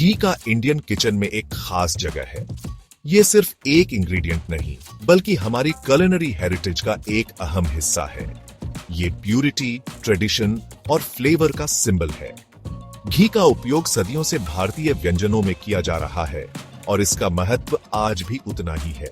घी का Indian kitchen में एक खास जगह है। ये सिर्फ एक इंग्रेडिएंट नहीं, बल्कि हमारी कुलिनरी हेरिटेज का एक अहम हिस्सा है। ये प्यूरिटी, ट्रेडिशन और फ्लेवर का सिंबल है। घी का उपयोग सदियों से भारतीय व्यंजनों में किया जा रहा है और इसका महत्व आज भी उतना ही है।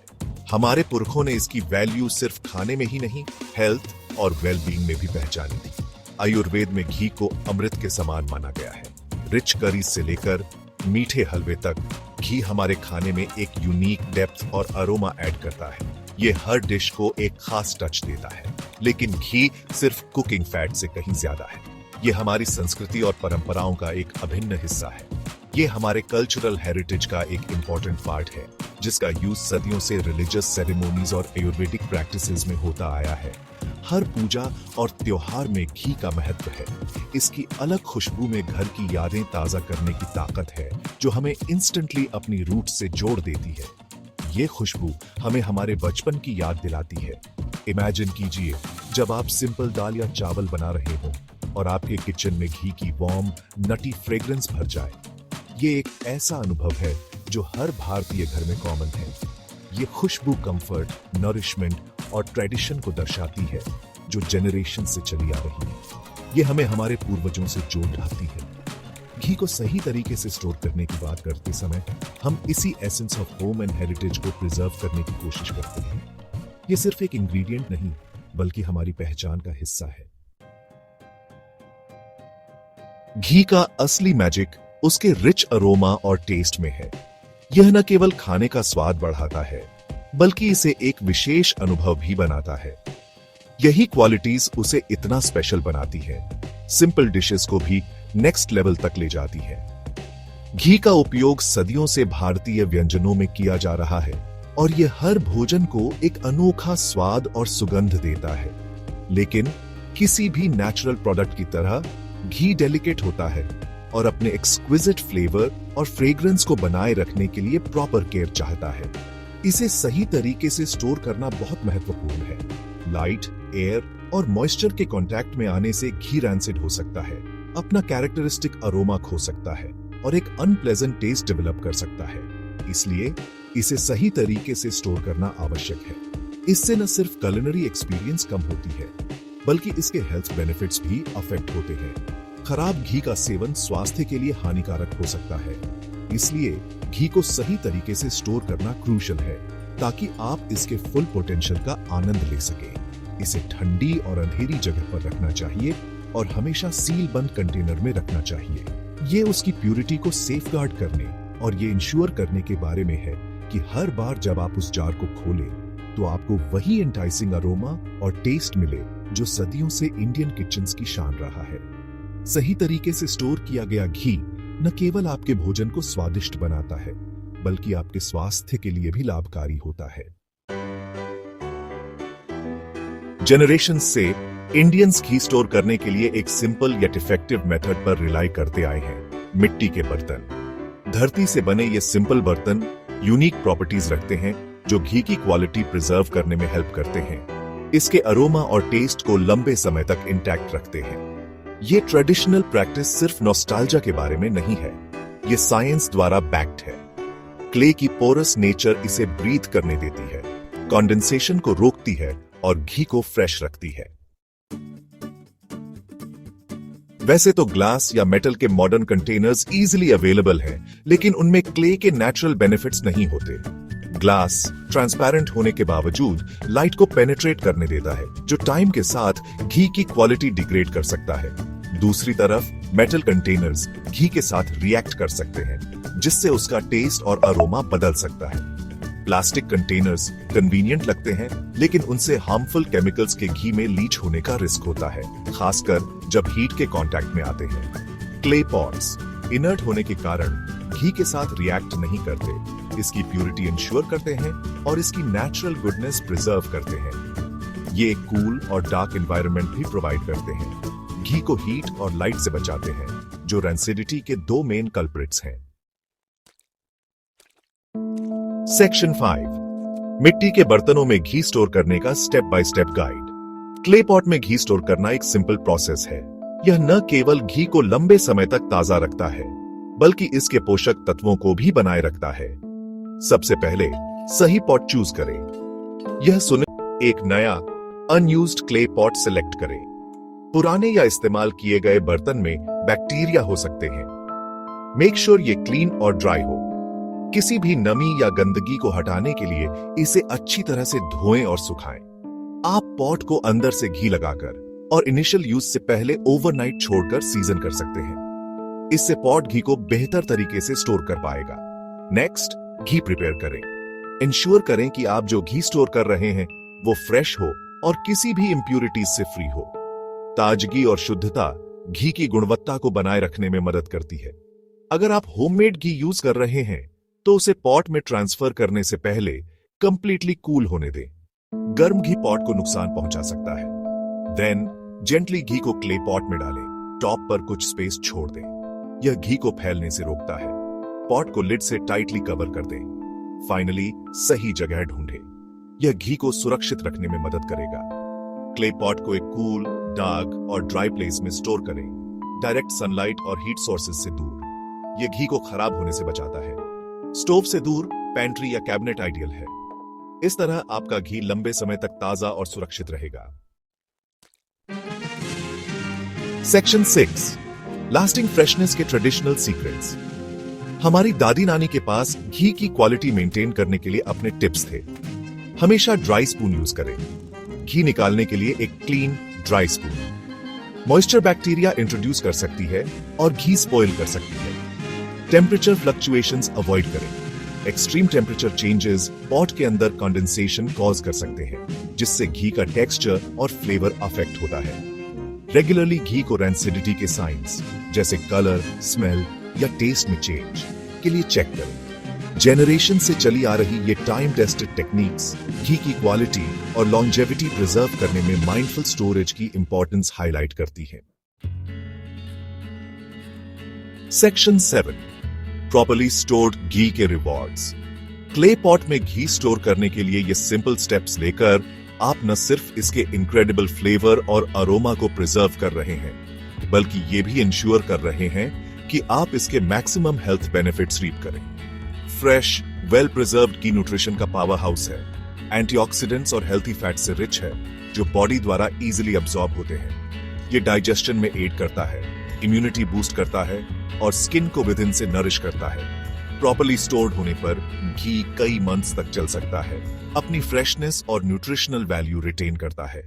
हमारे पुरखों ने इसकी वैल्यू सिर्फ खाने में ही नहीं, हेल्थ और वेलबींग में भी पहचानी थी। आयुर्वेद में घी को अमृत के समान माना गया है। रिच करी से लेकर मीठे हलवे तक घी हमारे खाने में एक यूनिक डेप्थ और अरोमा ऐड करता है। ये हर डिश को एक खास टच देता है। लेकिन घी सिर्फ कुकिंग फैट से कहीं ज्यादा है। ये हमारी संस्कृति और परंपराओं का एक अभिन्न हिस्सा है। ये हमारे कल्चरल हेरिटेज का एक इंपॉर्टेंट पार्ट है, जिसका यूज सदियों से रिलीजियस सेरेमोनीज और आयुर्वेदिक प्रैक्टिसेस में होता आया है। हर पूजा और त्योहार में घी का महत्व है। इसकी अलग खुशबू में घर की यादें ताजा करने की ताकत है, जो हमें इंस्टेंटली अपनी रूट से जोड़ देती है। ये खुशबू हमें हमारे बचपन की याद दिलाती है। इमेजिन कीजिए जब आप सिंपल दाल या चावल बना रहे हो और आपके किचन में घी की वार्म नटी फ्रेग्रेंस भर जाए। ये एक ऐसा अनुभव है जो हर भारतीय घर में कॉमन है। ये खुशबू कंफर्ट, नरिशमेंट और ट्रेडिशन को दर्शाती है, जो जनरेशन से चली आ रही है। ये हमें हमारे पूर्वजों से जोड़ लाती है। घी को सही तरीके से स्टोर करने की बात करते समय हम इसी essence of home and heritage को प्रिजर्व करने की कोशिश करते हैं। ये सिर्फ एक इंग्रेडिएंट नहीं, बल्कि हमारी पहचान का हिस्सा है। घी का असली मैजिक उसके रिच अरोमा और टेस्ट में है। यह न केवल खाने का स्वाद बढ़ाता है, बल्कि इसे एक विशेष अनुभव भी बनाता है। यही क्वालिटीज उसे इतना स्पेशल बनाती है, सिंपल डिशेस को भी नेक्स्ट लेवल तक ले जाती है। घी का उपयोग सदियों से भारतीय व्यंजनों में किया जा रहा है और यह हर भोजन को एक अनोखा स्वाद और सुगंध देता है। लेकिन किसी भी नेचुरल प्रोडक्ट की तरह घी डेलिकेट होता है और अपने एक्सक्विजिट फ्लेवर और फ्रेग्रेंस को बनाए रखने के लिए प्रॉपर केयर चाहता है। इसे सही तरीके से स्टोर करना बहुत महत्वपूर्ण है। लाइट, एयर और मॉइस्चर के कांटेक्ट में आने से घी रैंसिड हो सकता है, अपना कैरेक्टरिस्टिक अरोमा खो सकता है और एक अनप्लेजेंट टेस्ट डेवलप कर सकता है। इसलिए इसे सही तरीके से स्टोर करना आवश्यक है। इससे न सिर्फ कुलिनरी एक्सपीरियंस कम होती है, बल्कि इसके हेल्थ बेनिफिट्स भी अफेक्ट होते हैं। खराब घी का सेवन स्वास्थ्य के लिए हानिकारक हो सकता है। इसलिए घी को सही तरीके से स्टोर करना क्रूशियल है, ताकि आप इसके फुल पोटेंशियल का आनंद ले सकें। इसे ठंडी और अंधेरी जगह पर रखना चाहिए और हमेशा सील बंद कंटेनर में रखना चाहिए। ये उसकी प्यूरिटी को सेफगार्ड करने और ये इंश्योर करने के बारे में है कि हर बार जब आप उस जार को खोलें तो आपको वही एंटाइसिंग अरोमा और टेस्ट मिले जो सदियों से इंडियन किचन्स की शान रहा है। सही तरीके से स्टोर किया गया घी न केवल आपके भोजन को स्वादिष्ट बनाता है, बल्कि आपके स्वास्थ्य के लिए भी लाभकारी होता है। जनरेशन से इंडियंस घी स्टोर करने के लिए एक सिंपल यट इफेक्टिव मेथड पर रिलाई करते आए हैं, मिट्टी के बर्तन। धरती से बने ये सिंपल बर्तन यूनिक प्रॉपर्टीज रखते हैं, जो घी की क्वालिटी प्रिजर्व करने में हेल्प करते हैं। इसके अरोमा और टेस्ट को लंबे समय तक इंटैक्ट रखते हैं। ये ट्रेडिशनल प्रैक्टिस सिर्फ नॉस्टैल्जिया के बारे में नहीं है, ये साइंस द्वारा बैक्ड है। क्ले की पोरस नेचर इसे ब्रीथ करने देती है, कंडेंसेशन को रोकती है और घी को फ्रेश रखती है। वैसे तो ग्लास या मेटल के मॉडर्न कंटेनर्स इजीली अवेलेबल हैं, लेकिन उनमें क्ले के नेचुरल बेनिफिट्स नहीं होते। ग्लास ट्रांसपेरेंट होने के बावजूद लाइट को पेनिट्रेट करने देता है, जो टाइम के साथ घी की क्वालिटी डिग्रेड कर सकता है। दूसरी तरफ मेटल कंटेनर्स घी के साथ रिएक्ट कर सकते हैं, जिससे उसका टेस्ट और अरोमा बदल सकता है। प्लास्टिक कंटेनर्स कन्वीनियंट लगते हैं, लेकिन उनसे हार्मफुल केमिकल्स के घी में लीच होने का रिस्क होता है, खासकर जब हीट के कांटेक्ट में आते हैं। क्ले पॉट्स इनर्ट होने के कारण घी के साथ रिएक्ट नहीं करते, इसकी प्यूरिटी इंश्योर करते हैं और इसकी नेचुरल गुडनेस प्रिजर्व करते हैं। ये एक कूल और डार्क एनवायरनमेंट भी प्रोवाइड करते हैं, घी को हीट और लाइट से बचाते हैं, जो रैंसिडिटी के दो मेन कल्प्रिट्स हैं। सेक्शन 5, मिट्टी के बर्तनों में घी स्टोर करने का step by step guide. Clay pot में घी स्टोर करना एक सिंपल प्रोसेस है। यह न केवल घी को लंबे समय तक ताजा रखता है, बल्कि इसके पोषक तत्वों को भी बनाए रखता है। सबसे पहले सही पॉट चूज करें। यह सुनिश्चित एक नया अनयूज्ड क्ले पॉट सिलेक्ट करें। पुराने या इस्तेमाल किए गए बर्तन में बैक्टीरिया हो सकते हैं। मेक श्योर ये क्लीन और ड्राई हो। किसी भी नमी या गंदगी को हटाने के लिए इसे अच्छी तरह से धोएं और सुखाएं। आप पॉट को अंदर से घी लगाकर और इनिशियल यूज से पहले ओवरनाइट छोड़कर सीजन कर सकते हैं। इससे पॉट घी को बेहतर तरीके से स्टोर कर पाएगा। नेक्स्ट, घी प्रिपेयर करें। इंश्योर करें कि आप जो घी स्टोर कर रहे हैं वो फ्रेश हो और किसी भी इंप्यूरिटीज से फ्री हो। ताजगी और शुद्धता घी की गुणवत्ता को बनाए रखने में मदद करती है। अगर आप होममेड घी यूज कर रहे हैं तो उसे पॉट में ट्रांसफर करने से पहले कंप्लीटली कूल होने दें। गर्म घी पॉट को नुकसान पहुंचा सकता है। देन जेंटली घी को क्ले पॉट में डालें। टॉप पर कुछ स्पेस छोड़ दें। यह घी को फैलने से रोकता है। पॉट को लिड से टाइटली कवर कर दें। फाइनली सही जगह ढूंढें। यह घी को सुरक्षित रखने में मदद करेगा। क्ले पॉट को एक कूल, डार्क और ड्राई प्लेस में स्टोर करें, डायरेक्ट सनलाइट और हीट सोर्सेज से दूर। यह घी को खराब होने से बचाता है। स्टोव से दूर पैंट्री या कैबिनेट आइडियल है। इस तरह आपका घी लंबे समय तक ताजा और सुरक्षित रहेगा। सेक्शन 6, लास्टिंग फ्रेशनेस के ट्रेडिशनल सीक्रेट्स। हमारी दादी नानी के पास घी की क्वालिटी मेंटेन करने के लिए अपने टिप्स थे। हमेशा ड्राई स्पून यूज करें। घी निकालने के लिए एक clean dry spoon. Moisture bacteria introduce कर सकती है और घी स्पॉइल कर सकती है। टेम्परेचर फ्लक्चुएशंस अवॉइड करें। एक्सट्रीम टेम्परेचर चेंजेस पॉट के अंदर कंडेंसेशन कॉज कर सकते हैं, जिससे घी का टेक्सचर और फ्लेवर अफेक्ट होता है। रेगुलरली घी को रैंसिडिटी के साइंस जैसे कलर, स्मेल या टेस्ट में चेंज के लिए चेक करें। जेनरेशन से चली आ रही ये टाइम टेस्टेड टेक्निक्स घी की क्वालिटी और लॉन्जेविटी प्रिजर्व करने में माइंडफुल स्टोरेज की इंपॉर्टेंस हाईलाइट करती है। सेक्शन 7, प्रॉपर्ली स्टोर्ड घी के रिवॉर्ड्स। क्ले पॉट में घी स्टोर करने के लिए ये सिंपल स्टेप्स लेकर आप न सिर्फ इसके इनक्रेडिबल फ्लेवर और अरोमा को प्रिजर्व कर रहे हैं, बल्कि ये भी इंश्योर कर रहे हैं कि आप इसके मैक्सिमम हेल्थ बेनिफिट्स रीप करें। फ्रेश, वेल प्रिजर्व्ड घी न्यूट्रिशन का पावर हाउस है। एंटीऑक्सीडेंट्स और हेल्थी फैट से रिच है, जो बॉडी द्वारा इजीली अब्सॉर्ब होते हैं। ये डाइजेशन में एड करता है, इम्यूनिटी बूस्ट करता है और स्किन को विद इन से नरिश करता है। प्रॉपर्ली स्टोर्ड होने पर घी कई मंथ्स तक चल सकता है, अपनी फ्रेशनेस और न्यूट्रिशनल वैल्यू रिटेन करता है।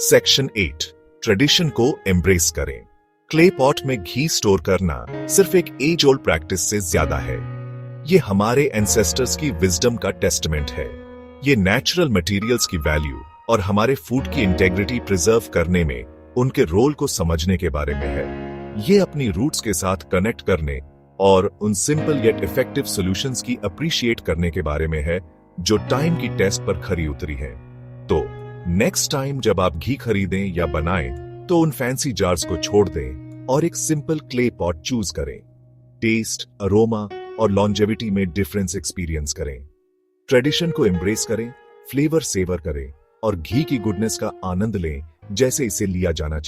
सेक्शन 8, ट्रेडिशन को एम्ब्रेस करें। क्ले पॉट में घी स्टोर करना सिर्फ एक एज ओल्ड प्रैक्टिस से ज्यादा है। ये हमारे एंसेस्टर्स की विजडम का टेस्टमेंट है। ये नेचुरल मटेरियल्स की वैल्यू और हमारे फूड की इंटेग्रिटी प्रिजर्व करने में उनके रोल को समझने के बारे में है। ये अपनी रूट्स के साथ कनेक्ट करने और उन सिंपल येट इफेक्टिव सॉल्यूशंस की अप्रिशिएट करने के बारे में है, जो टाइम की टेस्ट पर खरी उतरी है। तो नेक्स्ट टाइम जब आप घी खरीदें या बनाएं, तो उन फैंसी जार्स को छोड़ दें और एक सिंपल क्ले पॉट चूज करें। टेस्ट, अरोमा और लॉन्जेविटी में डिफरेंस एक्सपीरियंस करें। ट्रेडिशन को एम्ब्रेस करें, फ्लेवर सेवर करें और घी की गुडनेस का आनंद लें जैसे इसे लिया जाना चाहिए।